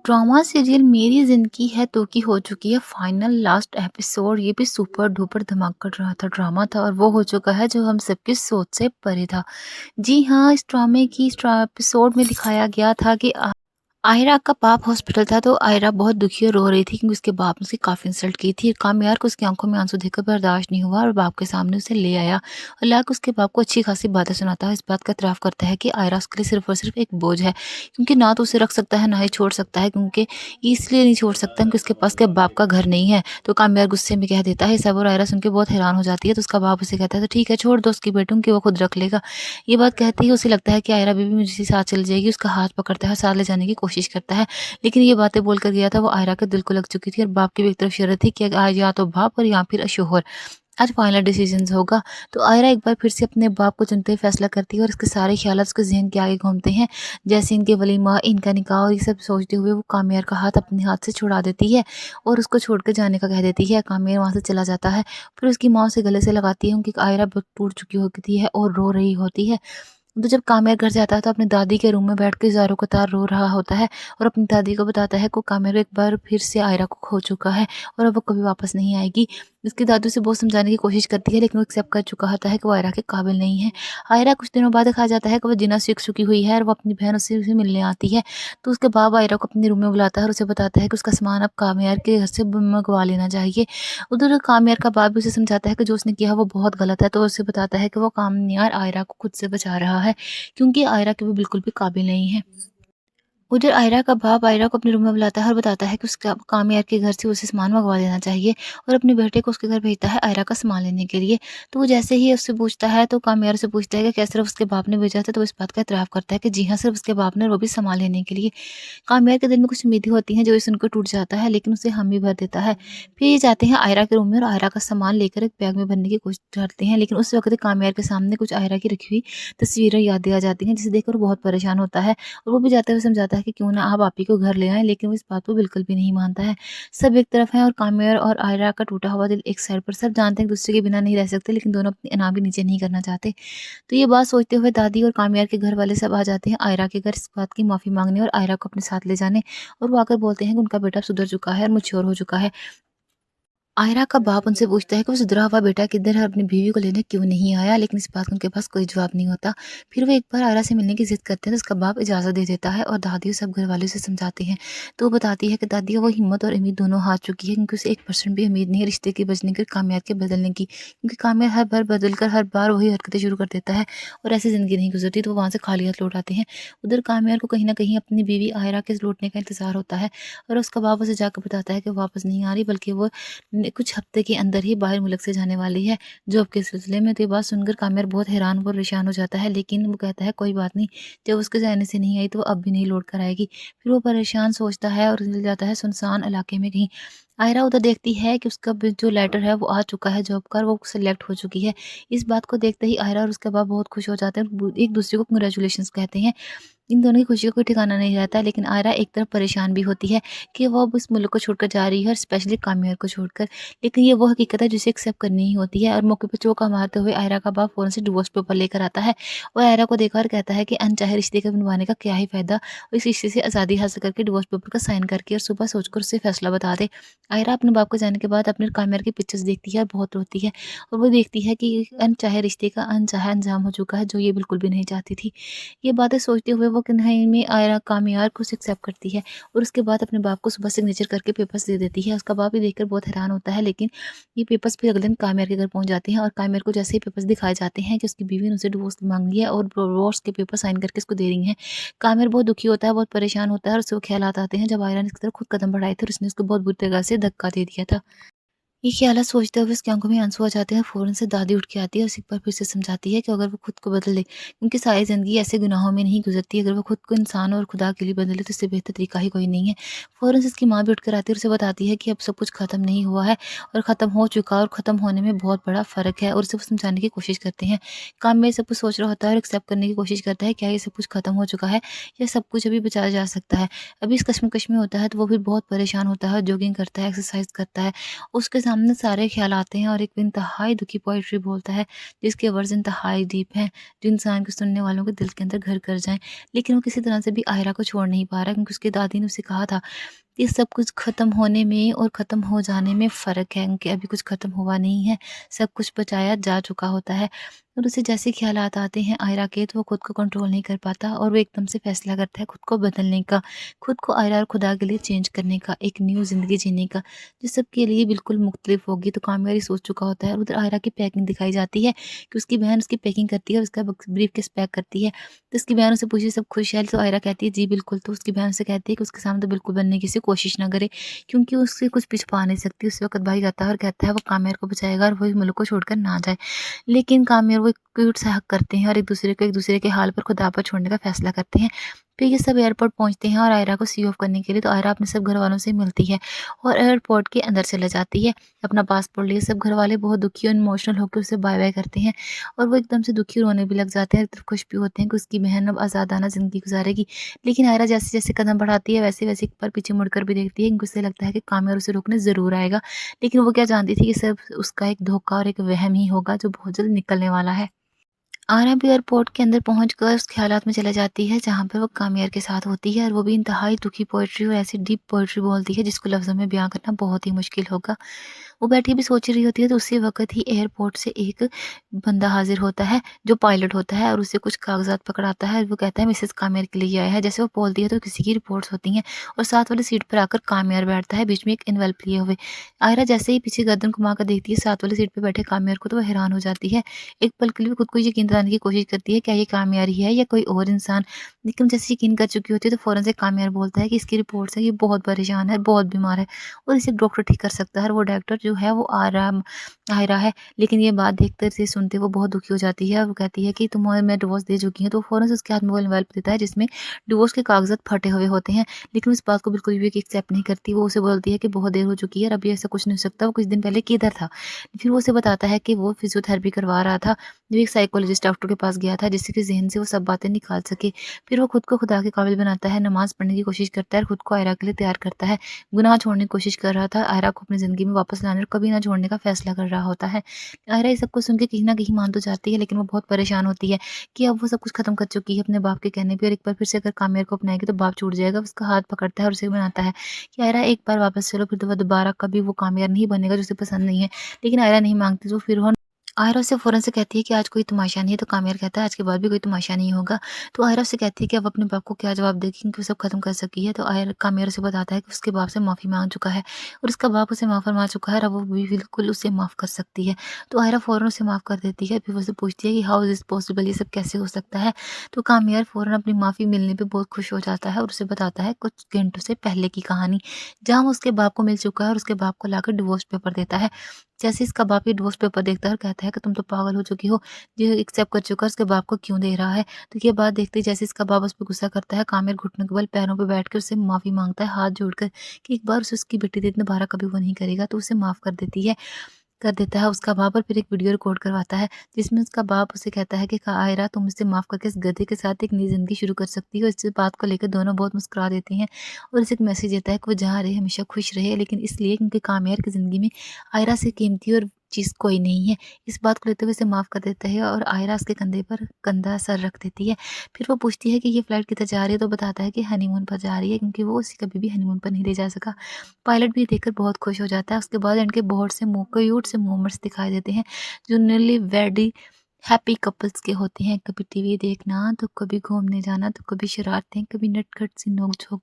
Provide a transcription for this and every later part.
Drama serial मेरी ज़िंदगी है तो की हो चुकी है फाइनल लास्ट एपिसोड। ये भी सुपर डुपर धमाका ड्रामा था और वो हो चुका है जो हम सबकी सोच से परे था। जी हाँ, इस ड्रामे की एपिसोड में दिखाया गया था कि आयरा का बाप हॉस्पिटल था, तो आयरा बहुत दुखी और रो रही थी क्योंकि उसके बाप ने उसकी काफ़ी इंसल्ट की थी। कामयार को उसकी आंखों में आंसू देखकर बर्दाश्त नहीं हुआ और बाप के सामने उसे ले आया और लाकर उसके बाप को अच्छी खासी बातें सुनाता है। इस बात का इतराफ़ करता है कि आयरा उसके लिए सिर्फ और सिर्फ एक बोझ है, क्योंकि ना तो उसे रख सकता है ना ही छोड़ सकता है, क्योंकि इसलिए नहीं छोड़ सकता क्योंकि उसके पास के बाप का घर नहीं है। तो कामयार गुस्से में कह देता है सब और आयरा सुन के बहुत हैरान हो जाती है। तो उसका बाप उसे कहता है तो ठीक है, छोड़ दो उसकी बेटों की, वो खुद रख लेगा। ये बात कहते ही उसे लगता है कि आयरा बीबी मुझे साथ चली जाएगी। उसका हाथ पकड़ता है, साथ ले जाने की कोशिश करता है, लेकिन ये बातें बोलकर गया था वो आयरा के दिल को लग चुकी थी और बाप की भी एक तरफ शर्त थी कि आज या तो बाप और या फिर शोहर, आज फाइनल डिसीजन होगा। तो आयरा एक बार फिर से अपने बाप को चुनते हुए फैसला करती है और इसके सारे ख्यालात उसके ज़हन के आगे घूमते हैं, जैसे इनके वलीमा, इनका निकाह और ये सब सोचते हुए वो कामयार का हाथ अपने हाथ से छुड़ा देती है और उसको छोड़ कर जाने का कह देती है। कामयार वहाँ से चला जाता है। फिर उसकी माँ उसे गले से लगाती है, उनकी आयरा बहुत टूट चुकी होती है और रो रही होती है। तो जब कामयार घर जाता है तो अपनी दादी के रूम में बैठ के ज़ारों कतार रो रहा होता है और अपनी दादी को बताता है कि कामयार एक बार फिर से आयरा को खो चुका है और अब वो कभी वापस नहीं आएगी। उसकी दादी उसे बहुत समझाने की कोशिश करती है, लेकिन वो एक्सेप्ट कर चुका होता है कि वो आयरा के काबिल नहीं है। आयरा कुछ दिनों बाद दिखाया जाता है कि वो जीना सीख चुकी हुई है और वो अपनी बहन उससे मिलने आती है। तो उसके बाप आयरा को अपने रूम में बुलाता है और उसे बताता है कि उसका सामान अब कामयार के घर से मंगवा लेना चाहिए। उधर कामयार का बाप भी उसे समझाता है कि जो उसने किया वो बहुत गलत है, तो उसे बताता है कि वो कामयार आयरा को खुद से बचा रहा है, क्योंकि आयरा के वो बिल्कुल भी काबिल नहीं है। उधर आयरा का बाप आयरा को अपने रूम में बुलाता है और बताता है कि उसका कामयार के घर से उसे सामान मंगवा लेना चाहिए और अपने बेटे को उसके घर भेजता है आयरा का सामान लेने के लिए। तो वो जैसे ही उससे पूछता है तो कामयार से पूछता है कि क्या सिर्फ उसके बाप ने भेजा था, तो वो इस बात का इतराफ़ करता है कि जी हाँ, सिर्फ उसके बाप ने, और वो भी सामान लेने के लिए। कामयार के दिल में कुछ उम्मीदें होती हैं जो ये सुनकर टूट जाता है, लेकिन उसे हामी भर देता है। फिर ये जाते हैं आयरा के रूम में और आयरा का सामान लेकर एक बैग में भरने की कोशिश करते हैं, लेकिन उस वक़्त कामयार के सामने कुछ आयरा की रखी हुई तस्वीरें, यादें आ जाती हैं, जिसे देखकर वो बहुत परेशान होता है और वो भी जाते हुए समझाता है कि क्यों ना आप ही को घर ले आएँ, लेकिन वो इस बात को बिल्कुल भी नहीं मानता है। सब एक तरफ हैं और कामयार और आयरा का टूटा हुआ दिल एक साइड पर। सब जानते हैं एक-दूसरे के बिना नहीं रह सकते, लेकिन दोनों अपनी अनाप भी नीचे नहीं करना चाहते। तो ये बात सोचते हुए दादी और कामयार के घर वाले सब आ जाते हैं आयरा के घर इस बात की माफ़ी माँगने और आयरा को अपने साथ ले जाने, और वो आकर बोलते हैं कि उनका बेटा सुधर चुका है और मैच्योर हो चुका है। आयरा का बाप उनसे पूछता है कि वो सुधरा हुआ बेटा किधर है, अपनी बीवी को लेने क्यों नहीं आया, लेकिन इस बात का उनके पास कोई जवाब नहीं होता। फिर वो एक बार आयरा से मिलने की जिद करते हैं तो उसका बाप इजाज़त दे देता है और दादी और सब घर वाले उसे समझाते हैं। तो वो बताती है कि दादी वो हिम्मत और उम्मीद दोनों हार चुकी है, क्योंकि उसे 1% भी उम्मीद नहीं है रिश्ते के बचने की, कामयाब के बदलने की, क्योंकि कामयाब हर बार बदल कर हर बार वही हरकतें शुरू कर देता है और ऐसी ज़िंदगी नहीं गुजरती। तो वो वहाँ से खाली हाथ लौट आते हैं। उधर कामयाब को कहीं न कहीं अपनी बीवी आयरा के लौटने का इंतज़ार होता है और उसका बाप उसे जाकर बताता है कि वो वापस नहीं आ रही, बल्कि वो कुछ हफ्ते के अंदर ही बाहर मुल्क से जाने वाली है जॉब के सिलसिले में। तो ये बात सुनकर कामयार बहुत हैरान व परेशान हो जाता है, लेकिन वो कहता है कोई बात नहीं, जब उसके जाने से नहीं आई तो वो अब भी नहीं लौट कर आएगी। फिर वो परेशान सोचता है और निकल जाता है सुनसान इलाके में कहीं। आयरा उधर देखती है कि उसका जो लेटर है वो आ चुका है जॉब का और वो सिलेक्ट हो चुकी है। इस बात को देखते ही आयरा और उसके बाप बहुत खुश हो जाते हैं, एक दूसरे को कंग्रेचुलेशन कहते हैं। इन दोनों की खुशी का कोई ठिकाना नहीं रहता, लेकिन आयरा एक तरफ परेशान भी होती है कि वो अब उस मुल्क को छोड़कर जा रही है और स्पेशली कामयार को छोड़कर। लेकिन ये वो हकीकत है जिसे एक्सेप्ट करनी ही होती है और मौके पर चौका मारते हुए आयरा का बाप फ़ौरन से डिवोर्स पेपर लेकर आता है और आयरा को देखकर कहता है कि अनचाहे रिश्ते का बनवाने का क्या ही फ़ायदा, और इस रिश्ते से आज़ादी हासिल करके डिवोर्स पेपर का साइन करके और सुबह सोचकर उससे फैसला बता दे। आयरा अपने बाप के जाने के बाद अपने कामयार की पिक्चर्स देखती है और बहुत रोती है और वो देखती है कि अनचाहे रिश्ते का अनचाहा अंजाम हो चुका है, जो ये बिल्कुल भी नहीं चाहती थी। ये बातें सोचते हुए वो कन्हई में आयरा कामयार को एक्सेप्ट करती है और उसके बाद अपने बाप को सुबह सिग्नेचर करके पेपर्स दे देती है। उसका बाप ये देखकर बहुत हैरान होता है, लेकिन ये पेपर्स फिर अगले दिन कामयार के घर पहुंच जाते हैं और कामयार को जैसे ही पेपर्स दिखाए जाते हैं कि उसकी बीवी ने उसे डिवोर्स मांग लिया और डिवोर्स के पेपर साइन करके उसको दे रही हैं। कामयार बहुत दुखी होता है, बहुत परेशान होता है और उसे वो ख्यालात आते हैं जब आयरा ने इसकी तरफ खुद कदम बढ़ाए थे और उसने उसको बहुत बुरी तरह से धक्का दे दिया था। ये ख़्यालात सोचते हुए उसकी आँखों में आंसू आ जाते हैं। फ़ौरन से दादी उठ के आती है और उसे एक बार फिर से समझाती है कि अगर वो खुद को बदल ले, क्योंकि सारी ज़िंदगी ऐसे गुनाहों में नहीं गुज़रती। अगर वो खुद को इंसान और खुदा के लिए बदले तो इससे बेहतर तरीका ही कोई नहीं है। फ़ौरन से उसकी माँ भी उठ कर आती है और उसे बताती है कि अब सब कुछ ख़त्म नहीं हुआ है और ख़त्म हो चुका है और ख़त्म होने में बहुत बड़ा फ़र्क है, और उसे वो समझाने की कोशिश करते हैं। काम में सब कुछ सोच रहा होता है और एक्सेप्ट करने की कोशिश करता है, क्या ये सब कुछ ख़त्म हो चुका है या सब कुछ अभी बचाया जा सकता है। अभी इस कश्मकश में होता है तो वो भी बहुत परेशान होता है, जॉगिंग करता है, एक्सरसाइज़ करता है। उसके सामने सामने सारे ख़्याल आते हैं और एक इंतहाई दुखी पोएट्री बोलता है, जिसके वर्ड्स इंतहाई डीप हैं, जो इंसान को सुनने वालों के दिल के अंदर घर कर जाएँ। लेकिन वो किसी तरह से भी आयरा को छोड़ नहीं पा रहा, क्योंकि उसकी दादी ने उसे कहा था कि सब कुछ ख़त्म होने में और ख़त्म हो जाने में फ़र्क है, क्योंकि अभी कुछ ख़त्म हुआ नहीं है, सब कुछ बचाया जा चुका होता है। और उसे जैसे ख़्यालात आते हैं आयरा के, तो वो खुद को कंट्रोल नहीं कर पाता और वो एकदम से फ़ैसला करता है खुद को बदलने का, खुद को आयरा और खुदा के लिए चेंज करने का, एक न्यू ज़िंदगी जीने का, जो सबके लिए बिल्कुल मुख्तलिफ होगी। तो कामयाबी सोच चुका होता है और उधर आयरा की पैकिंग दिखाई जाती है कि उसकी बहन उसकी पैकिंग करती है और उसका ब्रीफकेस पैक करती है। तो उसकी बहन उससे पूछी सब खुश है? तो आयरा कहती है जी बिल्कुल। तो उसकी बहन उससे कहती है कि उसके सामने तो बिल्कुल बनने की कोशिश ना करे, क्योंकि उससे कुछ छिपा नहीं सकती। उस वक़्त भाई आता है और कहता है वो काम्यार को बचाएगा और वो इस मुल्क को छोड़कर ना जाए। लेकिन काम्यार वो क्यूट सा हग करते हैं और एक दूसरे के हाल पर खुदा पर छोड़ने का फैसला करते हैं। फिर ये सब एयरपोर्ट पहुँचते हैं और आयरा को सी ऑफ करने के लिए, तो आयरा अपने सब घरवालों से मिलती है और एयरपोर्ट के अंदर चले जाती है। अपना पासपोर्ट लिए सब घरवाले बहुत दुखी और इमोशनल होकर उसे बाय-बाय करते हैं और वो एकदम से दुखी रोने भी लग जाते हैं, एक तरफ खुश भी होते हैं कि उसकी बहन अब आज़ादाना ज़िंदगी गुज़ारेगी। लेकिन आयरा जैसे-जैसे कदम बढ़ाती है वैसे-वैसे एक बार पीछे मुड़कर भी देखती है, क्योंकि उसे लगता है कि काम्यार उसे रोकने ज़रूर आएगा। लेकिन वो क्या जानती थी कि सब उसका एक धोखा और एक वहम ही होगा जो बहुत जल्द निकलने वाला है। आरा भी एयरपोर्ट के अंदर पहुंचकर उस ख़्यालात में चला जाती है जहाँ पर वो कामयार के साथ होती है और वो भी इंतहाई दुखी पोएट्री और ऐसी डीप पोएट्री बोलती है जिसको लफ्ज़ों में बयाँ करना बहुत ही मुश्किल होगा। वो बैठी भी सोच रही होती है, तो उसी वक़्त ही एयरपोर्ट से एक बंदा हाज़िर होता है जो पायलट होता है और उसे कुछ कागज़ात पकड़ाता है और वो कहता है मिसेज़ काम्यार के लिए आया है। जैसे वो बोलती है तो किसी की रिपोर्ट्स होती हैं और साथ वाली सीट पर आकर काम्यार बैठता है बीच में एक एनवेलप लिए हुए। आयरा जैसे ही पीछे गर्दन घुमाकर देखती है साथ वाली सीट पे बैठे काम्यार को, तो वो हैरान हो जाती है। एक पल के लिए भी खुद को यकीन दिलाने की कोशिश करती है क्या ये कामयार ही है या कोई और इंसान। लेकिन जैसे यकीन कर चुकी होती है तो फ़ौरन से कामयार बोलता है कि इसकी रिपोर्ट से ये बहुत परेशान है, बहुत बीमार है और इसे डॉक्टर ठीक कर सकता है और वो डॉक्टर जो है वो आयरा है। लेकिन ये बात देखते से सुनते वो बहुत दुखी हो जाती है और वो कहती है कि तुम्हें मैं डिवोर्स दे चुकी हूँ। तो फ़ौरन से उसके हाथ में वो एनवेलप देता है जिसमें डिवोर्स के कागज़ात फटे हुए होते हैं। लेकिन उस बात को बिल्कुल भी एक्सेप्ट नहीं करती। वो उसे बोलती है कि बहुत देर हो चुकी है और अभी ऐसा कुछ नहीं हो सकता। वो कुछ दिन पहले किधर था? फिर वो उसे बताता है कि वो फिज़ियोथेरेपी करवा रहा था, जो एक साइकोलॉजिस्ट डॉक्टर के पास गया था जिससे कि ज़हन से वो सब बातें निकाल सके। फिर वो खुद को खुदा के काबिल बनाता है, नमाज़ पढ़ने की कोशिश करता है और खुद को आयरा के लिए तैयार करता है। गुनाह छोड़ने की कोशिश कर रहा था, आयरा को अपनी ज़िंदगी में वापस लाने और कभी ना छोड़ने का फ़ैसला कर रहा होता है। आयरा ये सब कुछ सुन के कहीं न कहीं मान तो जाती है, लेकिन वो बहुत परेशान होती है कि अब वो सब कुछ ख़त्म कर चुकी है अपने बाप के कहने पे और एक बार फिर से अगर काम्यार को अपनाएगी तो बाप छूट जाएगा। उसका हाथ पकड़ता है और उसे मनाता है कि आयरा एक बार वापस चलो, फिर तो वो दोबारा कभी वो कामयाब नहीं बनेगा जो उसे पसंद नहीं है। लेकिन आयरा नहीं मांगती, तो फिर वो आयरा उससे फ़ौरन से कहती है कि आज कोई तमाशा नहीं है, तो काम्यार कहता है आज के बाद भी कोई तमाशा नहीं होगा। तो आयरा उससे कहती है कि अब अपने बाप को क्या जवाब देगी, क्योंकि वो सब खत्म कर सकी है। तो काम्यार उसे बताता है कि उसके बाप से माफ़ी माँग चुका है और उसका बाप उसे माफ़ फरमा चुका है और अब वो भी बिल्कुल उसे माफ़ कर सकती है। तो आयरा फ़ौरन उसे माफ़ कर देती है। फिर वो उससे पूछती है कि हाउ इज़ दिस पॉसिबल, ये सब कैसे हो सकता है? तो काम्यार फ़ौरन अपनी माफ़ी मिलने पे बहुत खुश हो जाता है और उसे बताता है कुछ घंटों से पहले की कहानी, जहाँ वो उसके बाप को मिल चुका है और उसके बाप को लाकर डिवोर्स पेपर देता है। जैसे इसका बाप ये डिवोर्स पेपर देखता है और कहता है कि तुम तो पागल हो चुकी हो, ये एक्सेप्ट कर चुका है, उसके बाप को क्यों दे रहा है? तो ये बात देखते ही जैसे इसका बाप उस पे गुस्सा करता है, कामिल घुटनों के बल पैरों पे बैठ के उससे माफ़ी माँगता है हाथ जोड़कर कि एक बार उसे उसकी बेटी दे, दोबारा कभी वो नहीं करेगा, तो उसे माफ़ कर देता है उसका बाप और फिर एक वीडियो रिकॉर्ड करवाता है, जिसमें उसका बाप उसे कहता है कि आयरा तुम इसे माफ़ करके इस गधे के साथ एक नई ज़िंदगी शुरू कर सकती हो। इस बात को लेकर दोनों बहुत मुस्कुरा देते हैं और इसे एक मैसेज देता है कि वो जहाँ रहे हमेशा खुश रहे, लेकिन इसलिए क्योंकि कामयार की ज़िंदगी में आयरा से कीमती और चीज़ कोई नहीं है। इस बात को लेते हुए इसे माफ़ कर देता है और आयरा उसके कंधे पर कंधा सर रख देती है। फिर वो पूछती है कि ये फ्लाइट किधर जा रही है, तो बताता है कि हनीमून पर जा रही है, क्योंकि वो उसे कभी भी हनीमून पर नहीं ले जा सका। पायलट भी देखकर बहुत खुश हो जाता है। उसके बाद इनके बहुत से क्यूट से मोमेंट्स दिखाई देते हैं जो न्यूली वेडी हैप्पी कपल्स के होते हैं। कभी टीवी देखना, तो कभी घूमने जाना, तो कभी शरारतें, कभी नटखट सी नोक-झोंक।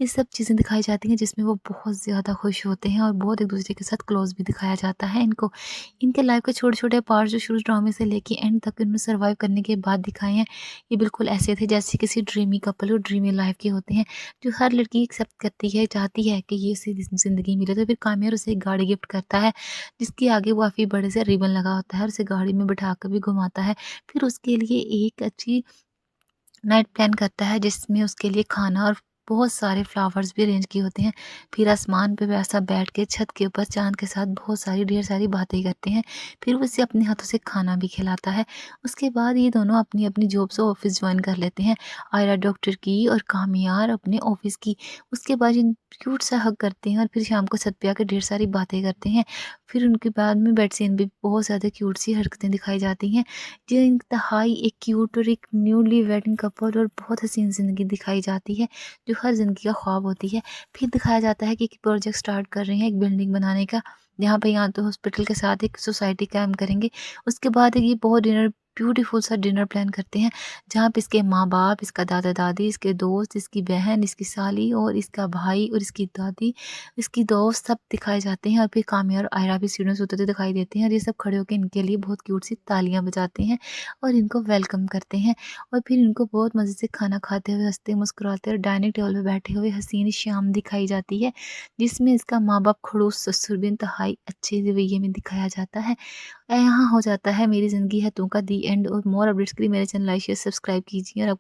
ये सब चीज़ें दिखाई जाती हैं जिसमें वो बहुत ज़्यादा खुश होते हैं और बहुत एक-दूसरे के साथ क्लोज़ भी दिखाया जाता है इनको। इनके लाइफ़ के छोटे-छोटे पार्ट जो शुरू ड्रामे से लेके एंड तक इन्होंने सर्वाइव करने के बाद दिखाए हैं, ये बिल्कुल ऐसे थे जैसे किसी ड्रीमी कपल और ड्रीमी लाइफ़ के होते हैं, जो हर लड़की एक्सेप्ट करती है, चाहती है कि ये उसे ज़िंदगी मिले। तो फिर काम्यार उसे एक गाड़ी गिफ्ट करता है, जिसके आगे वो काफ़ी बड़े से रिबन लगा होता है और उसे गाड़ी में बिठा कर भी घुमाता है। फिर उसके लिए एक अच्छी नाइट प्लान करता है जिसमें उसके लिए खाना और बहुत सारे फ्लावर्स भी अरेंज किए होते हैं। फिर आसमान पे वैसा बैठ के छत के ऊपर चाँद के साथ बहुत सारी ढेर सारी बातें करते हैं। फिर वो उसे अपने हाथों से खाना भी खिलाता है। उसके बाद ये दोनों अपनी-अपनी जॉब्स और ऑफ़िस जॉइन कर लेते हैं। आयरा डॉक्टर की और कामयार अपने ऑफ़िस की। उसके बाद ये क्यूट सा हग करते हैं और फिर शाम को छत पे आके ढेर सारी बातें करते हैं। फिर उनके बाद में बेड सीन भी बहुत ज़्यादा क्यूट सी हरकतें दिखाई जाती हैं। जो इंतहाई एक क्यूट और एक न्यूली वेडिंग कपल और बहुत हसीन ज़िंदगी दिखाई जाती है, जो हर ज़िंदगी का ख्वाब होती है। फिर दिखाया जाता है कि एक प्रोजेक्ट स्टार्ट कर रहे हैं एक बिल्डिंग बनाने का, जहाँ पे यहाँ तो हॉस्पिटल के साथ एक सोसाइटी कायम करेंगे। उसके बाद एक ये बहुत ब्यूटीफुल सा डिनर प्लान करते हैं, जहाँ पे इसके माँ-बाप, इसका दादा-दादी, इसके दोस्त, इसकी बहन, इसकी साली और इसका भाई और इसकी दादी, इसकी दोस्त सब दिखाए जाते हैं और फिर काम्या और आयरा भी सीढ़ियों से उतरते दिखाई देते हैं और ये सब खड़े होके इनके लिए बहुत क्यूट सी तालियाँ बजाते हैं और इनको वेलकम करते हैं और फिर इनको बहुत मज़े से खाना खाते हुए, हँसते मुस्कुराते और डाइनिंग टेबल पे बैठे हुए हसीन शाम दिखाई जाती है, जिसमें इसका माँ-बाप खड़ूस ससुर भी इंतहाई अच्छे रवैये में दिखाया जाता है। यहाँ हो जाता है मेरी ज़िंदगी है तू का दी एंड और मोर अपडेट्स के लिए मेरे चैनल लाइक शेयर सब्सक्राइब कीजिए और आपको